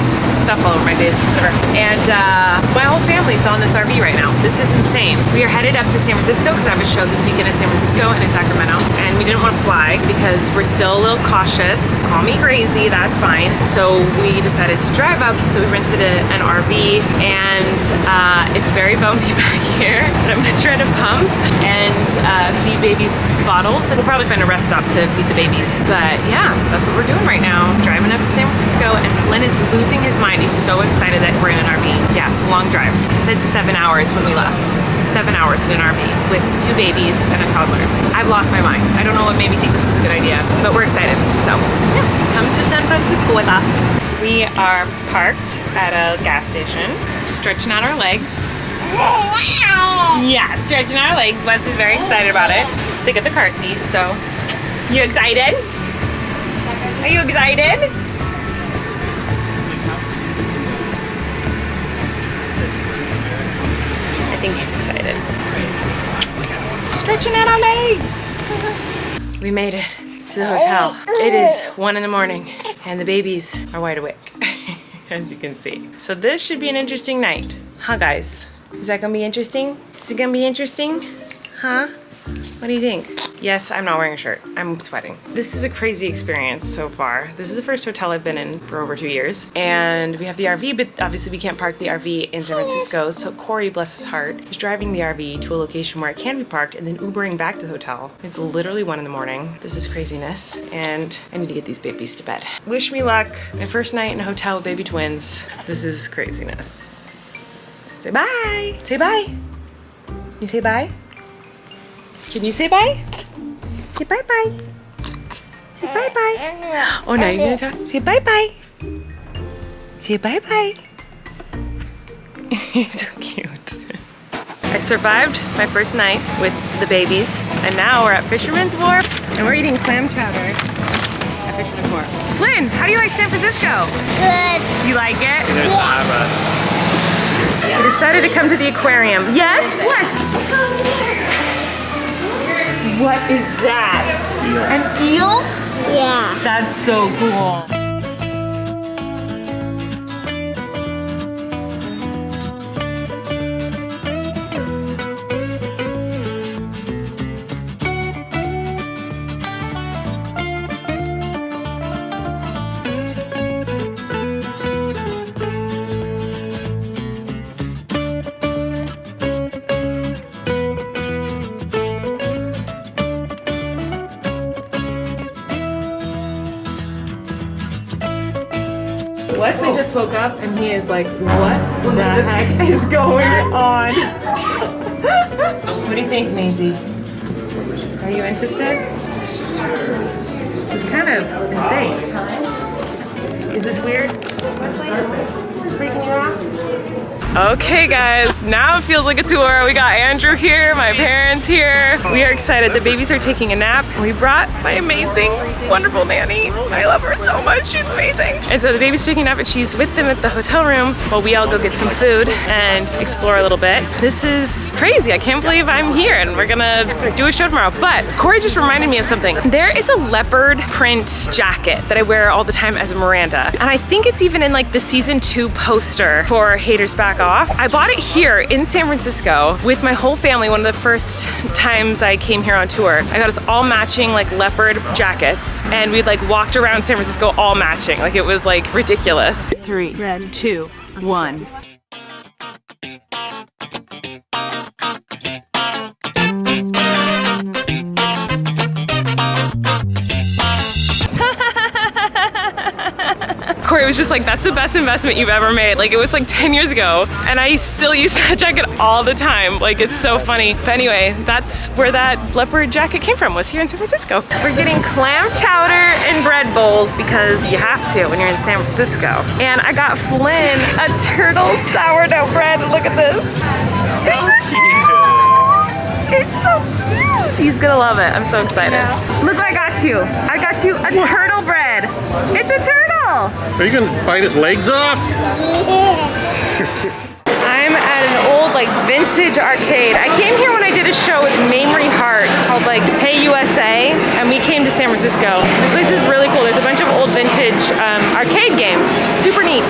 there's stuff all over my face, whatever. And my whole family's on this RV right now. This is insane. We are headed up to San Francisco because I have a show this weekend in San Francisco and in Sacramento. And we didn't want to fly because we're still a little cautious. Call me crazy, that's fine. So we decided to drive up. So we rented an RV, and it's very bumpy back here. But I'm gonna try to pump and feed babies bottles. And we'll probably find a rest stop to feed the babies. But yeah, that's what we're doing right now. Driving up to San Francisco, and Flynn is losing his mind. He's so excited that we're in an RV. Yeah, it's a long drive. It said 7 hours when we left. 7 hours in an RV with 2 babies and a toddler. I've lost my mind. I don't know what made me think this was a good idea, but we're excited. So yeah, come to San Francisco with us. We are parked at a gas station, stretching out our legs. Yeah, stretching our legs. Wes is very excited about it. Sick of the car seat, so. You excited? Are you excited? I think he's excited. Stretching out our legs. We made it to the hotel. It is 1 in the morning and the babies are wide awake, as you can see. So this should be an interesting night. Huh, guys? Is that gonna be interesting? Is it gonna be interesting? Huh? What do you think? Yes, I'm not wearing a shirt. I'm sweating. This is a crazy experience so far. This is the first hotel I've been in for over 2 years. And we have the RV, but obviously we can't park the RV in San Francisco. So Kory, bless his heart, is driving the RV to a location where it can be parked and then Ubering back to the hotel. It's literally 1 in the morning. This is craziness. And I need to get these babies to bed. Wish me luck. My first night in a hotel with baby twins. This is craziness. Say bye. Say bye. You say bye? Can you say bye? Say bye-bye. Say bye-bye. Oh, now you're gonna talk? Say bye-bye. Say bye-bye. You're so cute. I survived my first night with the babies, and now we're at Fisherman's Wharf, and we're eating clam chowder at Fisherman's Wharf. Flynn, how do you like San Francisco? Good. You like it? There's lava. We decided to come to the aquarium. Yes? What? What is that? An eel? Yeah. That's so cool. Wesley just woke up and he is like, what the heck is going on? What do you think, Maisie? Are you interested? This is kind of insane. Is this weird, Wesley? Is this freaking you out? Okay guys, now it feels like a tour. We got Andrew here, my parents here. We are excited. The babies are taking a nap. We brought my amazing, wonderful nanny. I love her so much, she's amazing. And so the baby's taking a nap and she's with them at the hotel room while we all go get some food and explore a little bit. This is crazy. I can't believe I'm here and we're gonna do a show tomorrow. But Kory just reminded me of something. There is a leopard print jacket that I wear all the time as a Miranda. And I think it's even in like the season 2 poster for Haters Back Off. I bought it here in San Francisco with my whole family one of the first times I came here on tour. I got us all matching like leopard jackets and we'd like walked around San Francisco all matching. Like it was like ridiculous. 3, 2, 1. Kory was just like, that's the best investment you've ever made. Like it was like 10 years ago and I still use that jacket all the time. Like it's so funny. But anyway, that's where that leopard jacket came from, was here in San Francisco. We're getting clam chowder and bread bowls because you have to when you're in San Francisco. And I got Flynn a turtle sourdough bread. Look at this. So cute. It's so cute. He's gonna love it. I'm so excited. Yeah. Look what I got you. I got you a turtle bread. It's a turtle. Are you gonna bite his legs off? I'm at an old like vintage arcade. I came here when I did a show with Mamrie Hart called like Hey USA, and we came to San Francisco. This place is really cool. There's a bunch of old vintage arcade games. Super neat.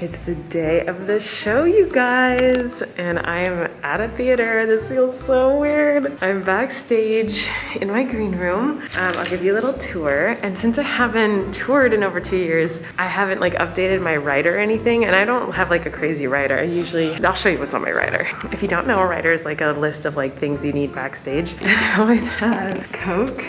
It's the day of the show, you guys, and I am at a theater. This feels so weird. I'm backstage in my green room. I'll give you a little tour, and since I haven't toured in over 2 years, I haven't like updated my rider or anything, and I don't have like a crazy rider. I'll show you what's on my rider. If you don't know, a rider is like a list of like things you need backstage. And I always have Coke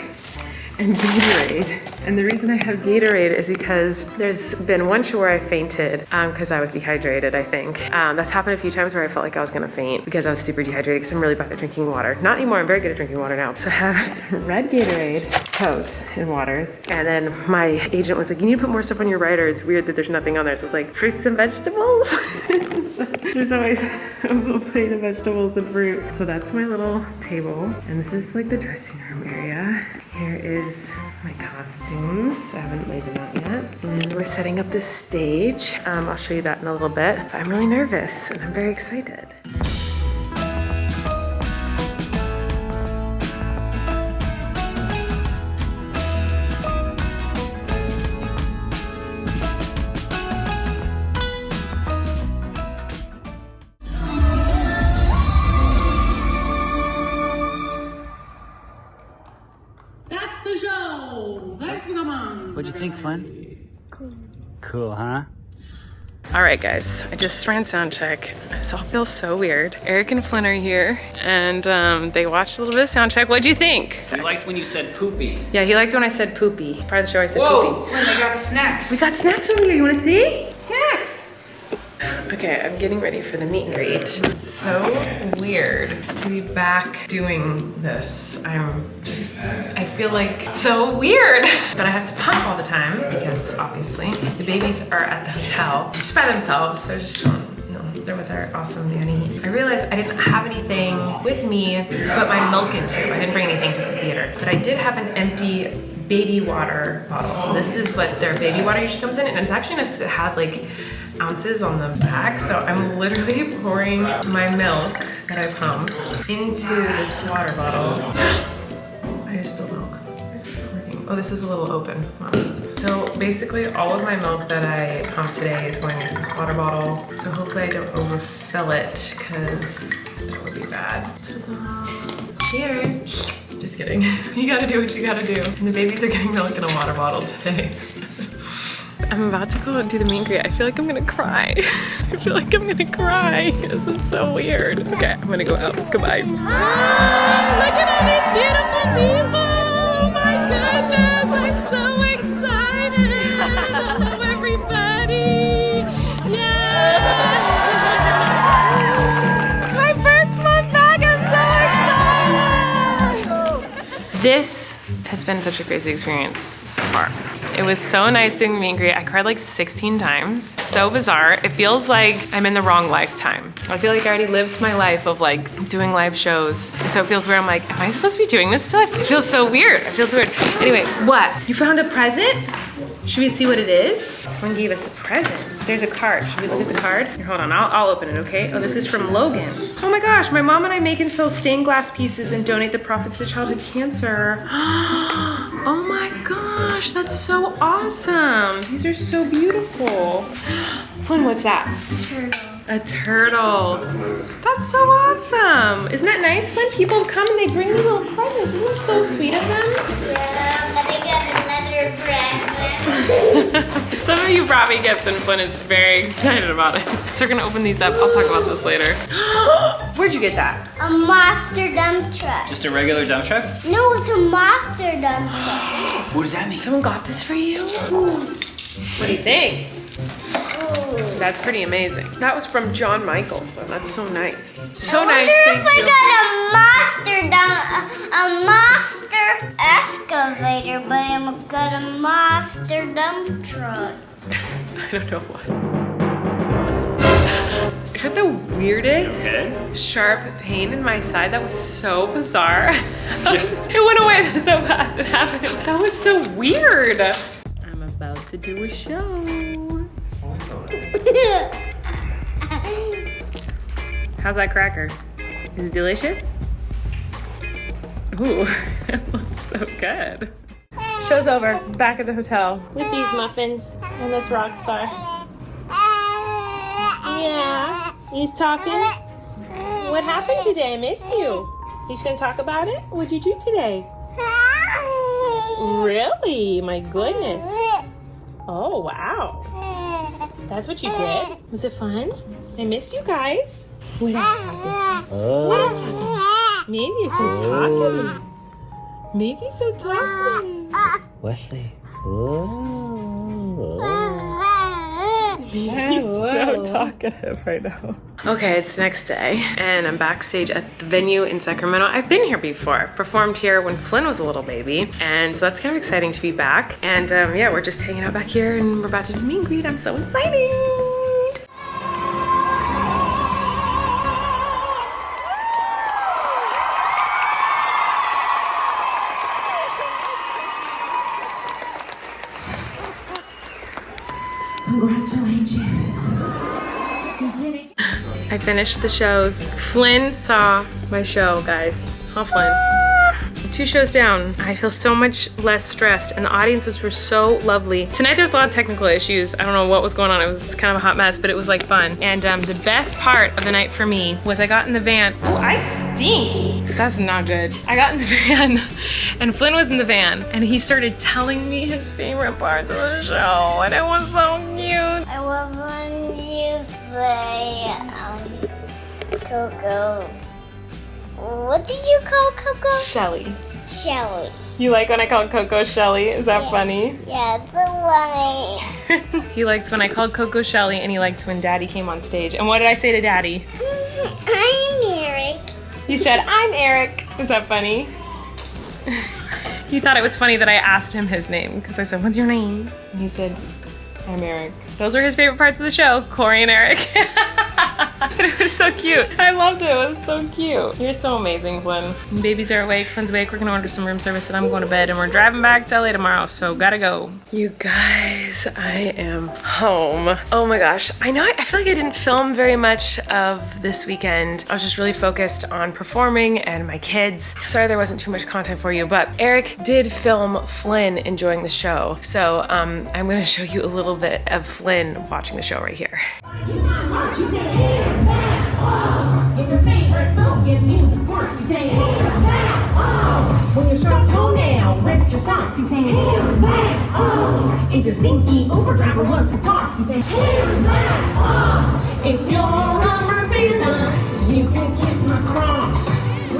and Gatorade. And the reason I have Gatorade is because there's been one show where I fainted because I was dehydrated, I think. That's happened a few times where I felt like I was gonna faint because I was super dehydrated because I'm really bad at drinking water. Not anymore, I'm very good at drinking water now. So I have red Gatorade, Cokes, and waters. And then my agent was like, you need to put more stuff on your rider. It's weird that there's nothing on there. So it's like fruits and vegetables. So there's always a little plate of vegetables and fruit. So that's my little table. And this is like the dressing room area. Here is my costumes. I haven't laid them out yet. And we're setting up this stage. I'll show you that in a little bit. But I'm really nervous and I'm very excited. What'd you think, fun? Cool, huh? All right, guys, I just ran Soundcheck. This all feels so weird. Eric and Flynn are here, and they watched a little bit of Soundcheck. What'd you think? He liked when you said poopy. Yeah, he liked when I said poopy. Part of the show I said Whoa, poopy. Flynn, I got snacks. We got snacks over here, you wanna see? Snacks! Okay, I'm getting ready for the meet and greet. It's so weird to be back doing this. I feel like so weird. But I have to pump all the time because obviously the babies are at the hotel just by themselves. They're just, they're with our awesome nanny. I realized I didn't have anything with me to put my milk into. I didn't bring anything to the theater, but I did have an empty baby water bottle. So this is what their baby water usually comes in, and it's actually nice because it has like ounces on the back. So I'm literally pouring my milk that I pump into this water bottle. I just spilled milk. Why is this not working? Oh, this is a little open. Wow. So basically all of my milk that I pumped today is going into this water bottle. So hopefully I don't overfill it because that would be bad. Ta-da. Cheers. Just kidding. You gotta do what you gotta do. And the babies are getting milk in a water bottle today. I'm about to go and do the meet and greet. I feel like I'm gonna cry. I feel like I'm gonna cry. This is so weird. Okay, I'm gonna go out. Goodbye. Ah, look at all these beautiful people. Oh my goodness, I'm so excited. I love everybody. Yeah. It's my first month back. I'm so excited. This has been such a crazy experience so far. It was so nice doing the meet and greet. I cried like 16 times. So bizarre. It feels like I'm in the wrong lifetime. I feel like I already lived my life of like doing live shows. And so it feels weird. I'm like, am I supposed to be doing this still? It feels so weird. It feels so weird. Anyway, what? You found a present? Should we see what it is? Someone gave us a present. There's a card. Should we look at the card? Here, hold on, I'll open it, okay? Oh, this is from Logan. Oh my gosh, my mom and I make and sell stained glass pieces and donate the profits to childhood cancer. Oh my gosh, that's so awesome. These are so beautiful. Flynn, what's that? A turtle. That's so awesome. Isn't that nice when people come and they bring me little presents? Isn't that so sweet of them? Yeah, but I got another present. Some of you brought me gifts and Flynn is very excited about it. So we're gonna open these up. I'll talk about this later. Where'd you get that? A monster dump truck. Just a regular dump truck? No, it's a monster dump truck. What does that mean? Someone got this for you? What do you think? Ooh. That's pretty amazing. That was from John Michael. That's so nice. So I nice, wonder thank if you. I got a monster excavator, but I got a monster dump truck. I don't know what. I heard the weirdest sharp pain in my side. That was so bizarre. It went away so fast. It happened. That was so weird. I'm about to do a show. How's that cracker? Is it delicious? Ooh, it looks so good. Show's over. Back at the hotel with these muffins and this rock star. Yeah. He's talking? What happened today? I missed you. He's gonna talk about it? What'd you do today? Really? My goodness. Oh, wow. That's what you did? Was it fun? I missed you guys. What else happened? What else happened? Maisie's so talkative. Maisie's so talkative. Wesley. Maisie's so talkative right now. Okay, it's the next day, and I'm backstage at the venue in Sacramento. I've been here before, performed here when Flynn was a little baby, and so that's kind of exciting to be back. And yeah, we're just hanging out back here, and we're about to do meet and greet. I'm so excited. Congratulations. You did it. I finished the shows. Flynn saw my show, guys. How fun. 2 shows down. I feel so much less stressed, and the audiences were so lovely. Tonight there's a lot of technical issues. I don't know what was going on. It was kind of a hot mess, but it was like fun. And the best part of the night for me was I got in the van. Oh, I stink. That's not good. I got in the van, and Flynn was in the van, and he started telling me his favorite parts of the show, and it was so cute. I love when you say, Coco. What did you call Coco? Shelly. Shelly. You like when I called Coco Shelly? Is that funny? Yeah, it's funny. He likes when I called Coco Shelly, and he liked when Daddy came on stage. And what did I say to Daddy? I'm Eric. You said, I'm Eric. Is that funny? He thought it was funny that I asked him his name, because I said, what's your name? And he said, I'm Eric. Those are his favorite parts of the show, Kory and Eric. And it was so cute. I loved it. It was so cute. You're so amazing, Flynn. Babies are awake. Flynn's awake. We're gonna order some room service, and I'm going to bed. And we're driving back to LA tomorrow, so gotta go. You guys, I am home. Oh my gosh. I know. I feel like I didn't film very much of this weekend. I was just really focused on performing and my kids. Sorry there wasn't too much content for you, but Eric did film Flynn enjoying the show. So I'm gonna show you a little bit of Flynn watching the show right here. She said, hands back, oh. If your favorite food gives you the squirts, you say, hands back, oh. When your sharp toenail rips your socks, you say, hands back, oh. If your stinky Uber driver wants to talk, you say, hands back, oh. If you're a Miranda, you can kiss my cross.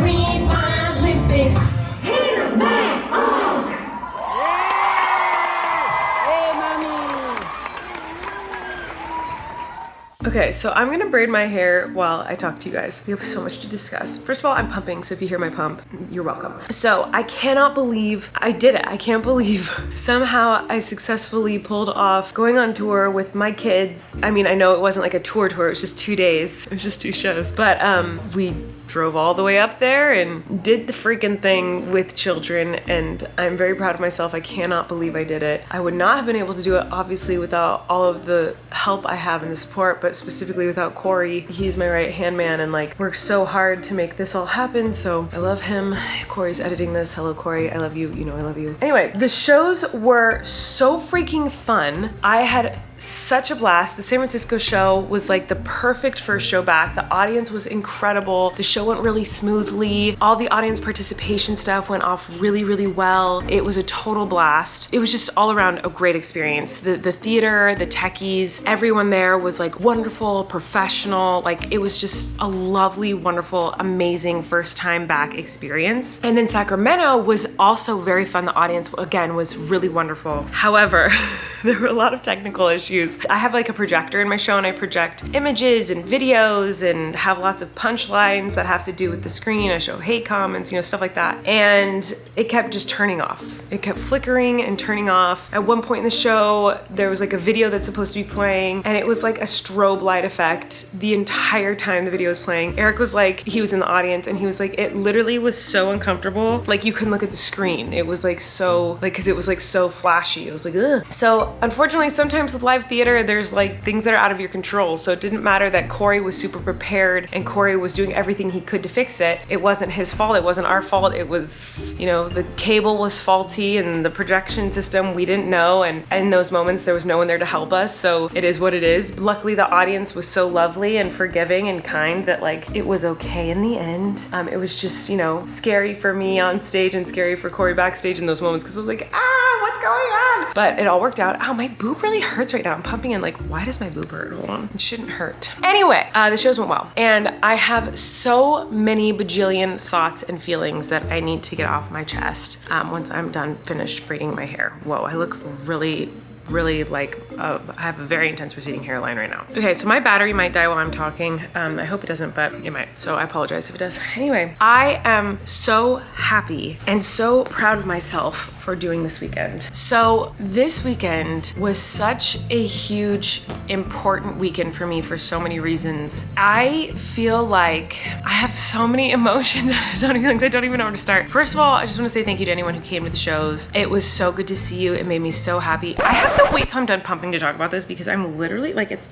Read my list is, hands back, oh. Okay, so I'm gonna braid my hair while I talk to you guys. We have so much to discuss. First of all, I'm pumping, so if you hear my pump, you're welcome. So I cannot believe I did it. I can't believe somehow I successfully pulled off going on tour with my kids. I mean, I know it wasn't like a tour, it was just 2 days. It was just 2 shows. But we drove all the way up there and did the freaking thing with children, and I'm very proud of myself. I cannot believe I did it. I would not have been able to do it, obviously, without all of the help I have and the support, but specifically without Kory. He's my right-hand man and like works so hard to make this all happen, so I love him. Kory's editing this. Hello, Kory. I love you. You know I love you. Anyway, the shows were so freaking fun. I had such a blast. The San Francisco show was like the perfect first show back. The audience was incredible. The show went really smoothly. All the audience participation stuff went off really, really well. It was a total blast. It was just all around a great experience. The theater, the techies, everyone there was like wonderful, professional. Like it was just a lovely, wonderful, amazing first time back experience. And then Sacramento was also very fun. The audience, again, was really wonderful. However, there were a lot of technical issues. I have like a projector in my show, and I project images and videos and have lots of punchlines that have to do with the screen. I show hate comments, you know, stuff like that. And it kept just turning off. It kept flickering and turning off. At one point in the show, there was like a video that's supposed to be playing, and it was like a strobe light effect the entire time the video was playing. Eric was like, he was in the audience, and he was like, it literally was so uncomfortable. Like you couldn't look at the screen. It was like so, like, cause it was like so flashy. It was like, ugh. So unfortunately, sometimes with live live theater, there's like things that are out of your control. So it didn't matter that Kory was super prepared and Kory was doing everything he could to fix it. It wasn't his fault. It wasn't our fault. It was, you know, the cable was faulty and the projection system we didn't know. And in those moments, there was no one there to help us. So it is what it is. Luckily, the audience was so lovely and forgiving and kind that like it was okay in the end. It was just, you know, scary for me on stage and scary for Kory backstage in those moments because I was like, what's going on? But it all worked out. Ow, my boob really hurts right now. I'm pumping in like, why does my boob hurt? Hold on. It shouldn't hurt. Anyway, the shows went well. And I have so many bajillion thoughts and feelings that I need to get off my chest once I'm done finished braiding my hair. Whoa, I look really like I have a very intense receding hairline right now. Okay, so my battery might die while I'm talking. I hope it doesn't, but it might. So I apologize if it does. Anyway, I am so happy and so proud of myself for doing this weekend. So this weekend was such a huge, important weekend for me for so many reasons. I feel like I have so many emotions, so many feelings, I don't even know where to start. First of all, I just want to say thank you to anyone who came to the shows. It was so good to see you. It made me so happy. I have to wait till I'm done pumping to talk about this because I'm literally like, it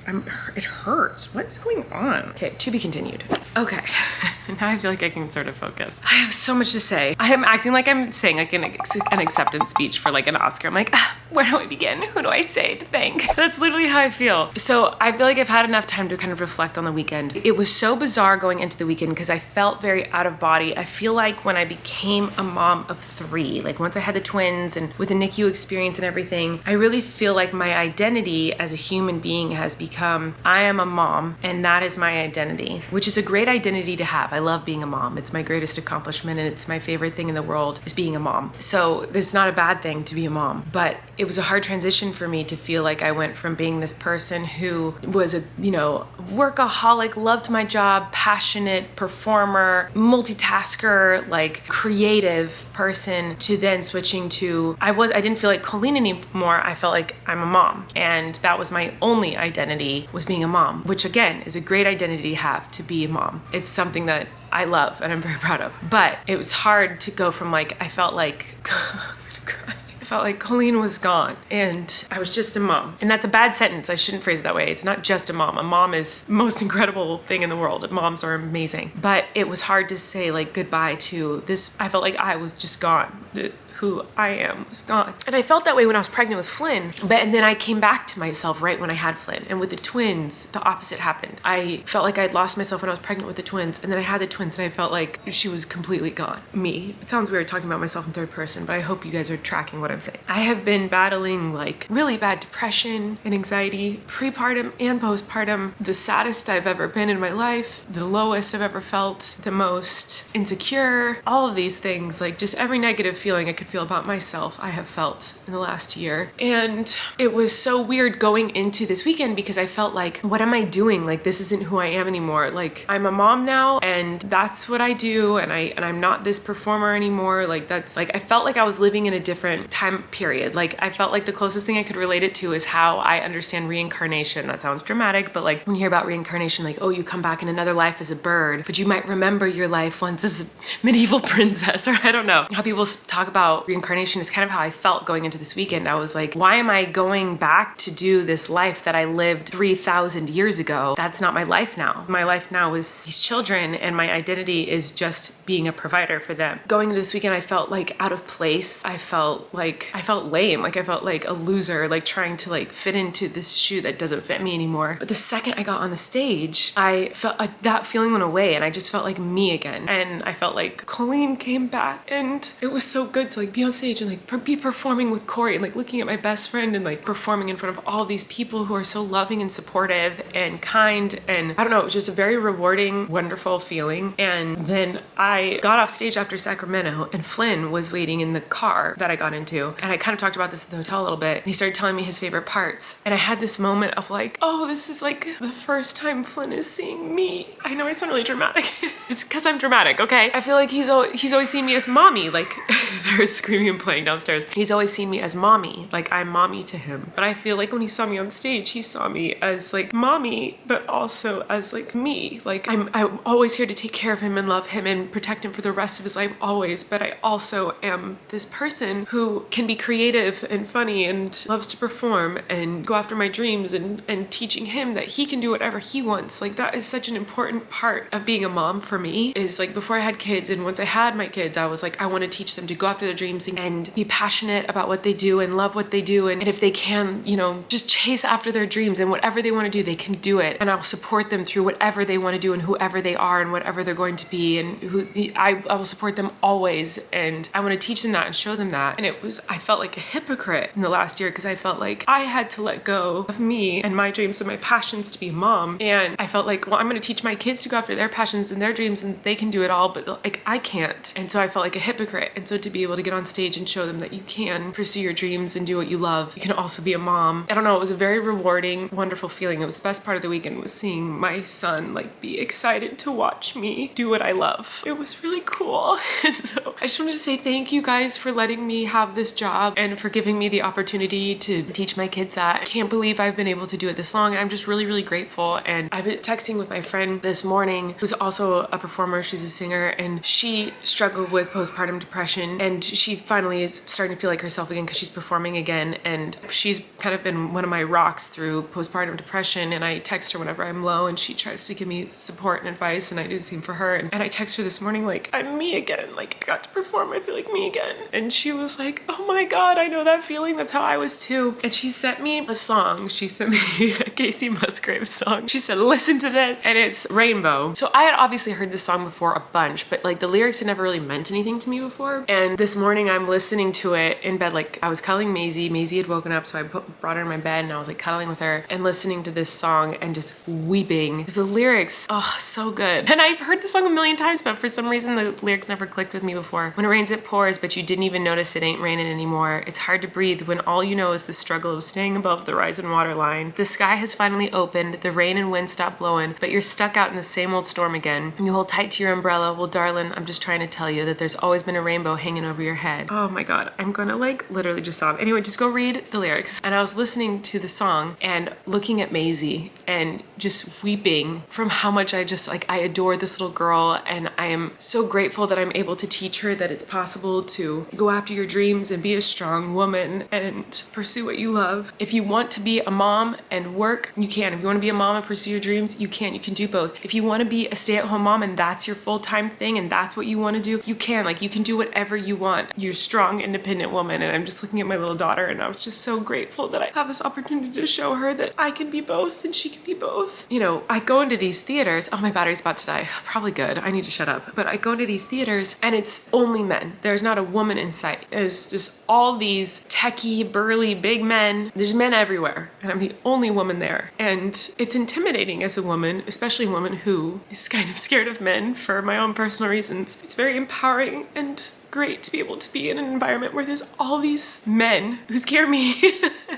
hurts. What's going on? Okay, to be continued. Okay, now I feel like I can sort of focus. I have so much to say. I am acting like I'm saying like an acceptance speech for like an Oscar. I'm like, where do I begin? Who do I say to thank? That's literally how I feel. So I feel like I've had enough time to kind of reflect on the weekend. It was so bizarre going into the weekend because I felt very out of body. I feel like when I became a mom of 3, like once I had the twins and with the NICU experience and everything, I really feel like my identity as a human being has become, I am a mom and that is my identity, which is a great identity to have. I love being a mom. It's my greatest accomplishment and it's my favorite thing in the world is being a mom. So it's not a bad thing to be a mom, but it was a hard transition for me to feel like I went from being this person who was a, you know, workaholic, loved my job, passionate, performer, multitasker, like creative person to then switching to, I didn't feel like Colleen anymore. I felt like I'm a mom. And that was my only identity, was being a mom, which again is a great identity to have, to be a mom. It's something that I love and I'm very proud of. But it was hard to go from like, I felt like, I'm gonna cry. I felt like Colleen was gone and I was just a mom. And that's a bad sentence. I shouldn't phrase it that way. It's not just a mom. A mom is the most incredible thing in the world. Moms are amazing. But it was hard to say like goodbye to this. I felt like I was just gone. Who I am was gone. And I felt that way when I was pregnant with Flynn, and then I came back to myself right when I had Flynn. And with the twins, the opposite happened. I felt like I'd lost myself when I was pregnant with the twins, and then I had the twins and I felt like she was completely gone. Me. It sounds weird talking about myself in third person, but I hope you guys are tracking what I'm saying. I have been battling like really bad depression and anxiety, prepartum and postpartum, the saddest I've ever been in my life, the lowest I've ever felt, the most insecure, all of these things, like just every negative feeling I could feel about myself I have felt in the last year. And it was so weird going into this weekend because I felt like, what am I doing? Like this isn't who I am anymore. Like I'm a mom now and that's what I do, and I'm not this performer anymore. Like that's like, I felt like I was living in a different time period. Like I felt like the closest thing I could relate it to is how I understand reincarnation. That sounds dramatic, but like when you hear about reincarnation, like, oh, you come back in another life as a bird, but you might remember your life once as a medieval princess, or I don't know. How people talk about reincarnation is kind of how I felt going into this weekend. I was like, why am I going back to do this life that I lived 3,000 years ago? That's not my life now. My life now is these children and my identity is just being a provider for them. Going into this weekend, I felt like out of place. I felt lame. Like I felt like a loser, like trying to like fit into this shoe that doesn't fit me anymore. But the second I got on the stage, I felt that feeling went away and I just felt like me again. And I felt like Colleen came back and it was so good to like be on stage and like be performing with Kory and like looking at my best friend and like performing in front of all these people who are so loving and supportive and kind. And I don't know, it was just a very rewarding, wonderful feeling. And then I got off stage after Sacramento and Flynn was waiting in the car that I got into. And I kind of talked about this at the hotel a little bit. And he started telling me his favorite parts. And I had this moment of like, oh, this is like the first time Flynn is seeing me. I know I sound really dramatic. It's because I'm dramatic, okay? I feel like he's always seen me as mommy. Like there's screaming and playing downstairs. He's always seen me as mommy, like I'm mommy to him. But I feel like when he saw me on stage, he saw me as like mommy, but also as like me. Like I'm always here to take care of him and love him and protect him for the rest of his life always. But I also am this person who can be creative and funny and loves to perform and go after my dreams, and teaching him that he can do whatever he wants. Like that is such an important part of being a mom for me. Is like before I had kids, and once I had my kids, I was like, I want to teach them to go after their dreams and be passionate about what they do and love what they do. And if they can, you know, just chase after their dreams, and whatever they want to do, they can do it. And I'll support them through whatever they want to do and whoever they are and whatever they're going to be. And I will support them always. And I want to teach them that and show them that. And I felt like a hypocrite in the last year because I felt like I had to let go of me and my dreams and my passions to be a mom. And I felt like, well, I'm going to teach my kids to go after their passions and their dreams, and they can do it all, but like I can't. And so I felt like a hypocrite. And so to be able to get on stage and show them that you can pursue your dreams and do what you love, you can also be a mom. I don't know, it was a very rewarding, wonderful feeling. It was the best part of the weekend, was seeing my son like be excited to watch me do what I love. It was really cool. And so I just wanted to say thank you guys for letting me have this job and for giving me the opportunity to teach my kids that. I can't believe I've been able to do it this long, and I'm just really, really grateful. And I've been texting with my friend this morning, who's also a performer. She's a singer, and she struggled with postpartum depression, and she finally is starting to feel like herself again because she's performing again. And she's kind of been one of my rocks through postpartum depression. And I text her whenever I'm low, and she tries to give me support and advice, and I do the same for her. And I text her this morning like, I'm me again. Like, I got to perform, I feel like me again. And she was like, oh my God, I know that feeling. That's how I was too. And she sent me a song. She sent me a Casey Musgrave song. She said, listen to this. And it's Rainbow. So I had obviously heard this song before a bunch, but like the lyrics had never really meant anything to me before. And this morning I'm listening to it in bed. Like I was cuddling Maisie. Maisie had woken up, so I brought her in my bed, and I was like cuddling with her and listening to this song and just weeping. Because the lyrics, oh, so good. And I've heard the song a million times, but for some reason the lyrics never clicked with me before. When it rains, it pours, but you didn't even notice it ain't raining anymore. It's hard to breathe when all you know is the struggle of staying above the rising water line. The sky has finally opened, the rain and wind stopped blowing, but you're stuck out in the same old storm again. And you hold tight to your umbrella. Well, darling, I'm just trying to tell you that there's always been a rainbow hanging over your head. Oh my God, I'm gonna like literally just sob. Anyway, just go read the lyrics. And I was listening to the song and looking at Maisie and just weeping from how much I adore this little girl. And I am so grateful that I'm able to teach her that it's possible to go after your dreams and be a strong woman and pursue what you love. If you want to be a mom and work, you can. If you want to be a mom and pursue your dreams, you can. You can do both. If you want to be a stay-at-home mom and that's your full-time thing and that's what you want to do, you can. Like, you can do whatever you want. You're a strong, independent woman. And I'm just looking at my little daughter, and I was just so grateful that I have this opportunity to show her that I can be both and she can be both. You know, I go into these theaters. Oh, my battery's about to die. Probably good. I need to shut up. But I go into these theaters and it's only men. There's not a woman in sight. There's just all these techie, burly, big men. There's men everywhere. And I'm the only woman there. And it's intimidating as a woman, especially a woman who is kind of scared of men for my own personal reasons. It's very empowering and great to be able to be in an environment where there's all these men who scare me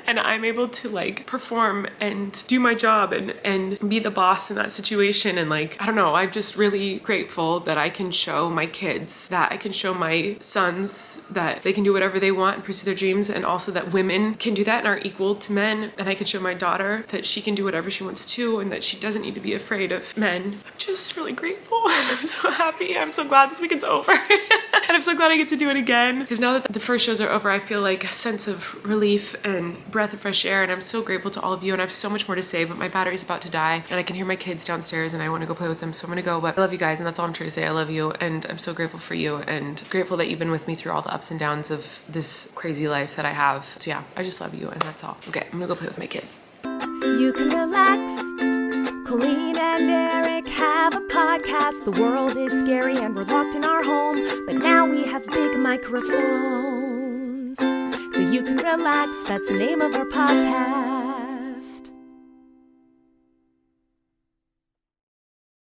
and I'm able to like perform and do my job and be the boss in that situation. And like, I don't know, I'm just really grateful that I can show my kids, that I can show my sons that they can do whatever they want and pursue their dreams, and also that women can do that and are equal to men. And I can show my daughter that she can do whatever she wants to and that she doesn't need to be afraid of men. I'm just really grateful and I'm so happy. I'm so glad this weekend's over. And I'm so glad I get to do it again, because now that the first shows are over, I feel like a sense of relief and breath of fresh air. And I'm so grateful to all of you, and I have so much more to say, but my battery's about to die and I can hear my kids downstairs and I want to go play with them, so I'm gonna go. But I love you guys, and that's all I'm trying to say. I love you, and I'm so grateful for you, and grateful that you've been with me through all the ups and downs of this crazy life that I have. So yeah, I just love you, and that's all. Okay, I'm gonna go play with my kids. You can relax. Colleen and Eric have a podcast. The world is scary and we're locked in our home, but now we have big microphones, so you can relax. That's the name of our podcast.